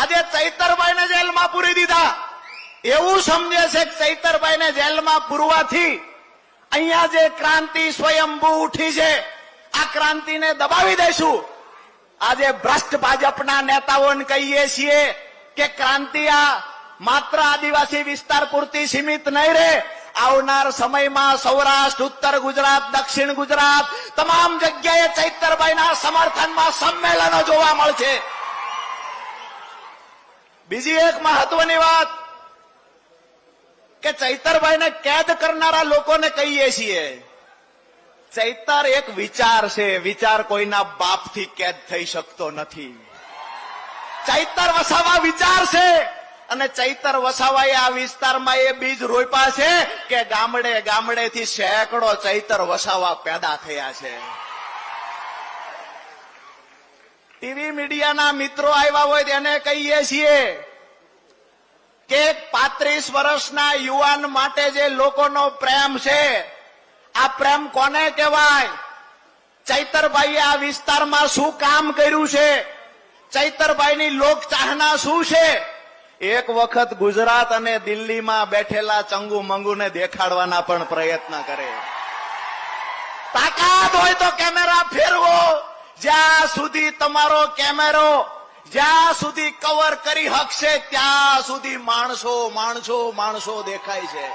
આજે ચૈતરભાઈને જેલમાં પૂરી દીધા. એવું સમજે છે કે ચૈતરભાઈને જેલમાં પૂરવાથી અહીંયા જે ક્રાંતિ સ્વયંભૂ ઉઠી છે આ ક્રાંતિને દબાવી દઈશું. આજે ભ્રષ્ટ ભાજપના નેતાઓને કહીએ છીએ કે ક્રાંતિ આ માત્ર આદિવાસી વિસ્તાર પૂરતી સીમિત નહીં રહે. આવનાર સમયમાં સૌરાષ્ટ્ર, ઉત્તર ગુજરાત, દક્ષિણ ગુજરાત તમામ જગ્યાએ ચૈતરભાઈના સમર્થનમાં સંમેલનો જોવા મળશે. બીજી એક મહત્વની વાત કે ચૈતરભાઈને કેદ કરનારા લોકોને કહીએ છીએ ચૈતર એક વિચાર છે, વિચાર કોઈના બાપથી કેદ થઈ શકતો નથી. ચૈતર વસાવા વિચાર છે અને ચૈતર વસાવાએ આ વિસ્તારમાં એ બીજ રોપ્યા છે કે ગામડે ગામડેથી સેંકડો ચૈતર વસાવા પેદા થયા છે. ટીવી મીડિયાના મિત્રો આવ્યા હોય તેને કહીએ છીએ કે 35 વર્ષના યુવાન માટે જે લોકોનો પ્રેમ છે આ પ્રેમ કોને કહેવાય? ચૈતરભાઈએ આ વિસ્તારમાં શું કામ કર્યું છે? ચૈતરભાઈની લોકચાહના શું છે? એક વખત ગુજરાત અને દિલ્હીમાં બેઠેલા ચંગુ મંગુને દેખાડવાના પણ પ્રયત્ન કરે. તાકાત હોય તો કેમેરા ફેરવો. જ્યાં સુધી તમારો કેમેરો જ્યાં સુધી કવર કરી શકશે ત્યાં સુધી માણસો માણસો માણસો દેખાય છે.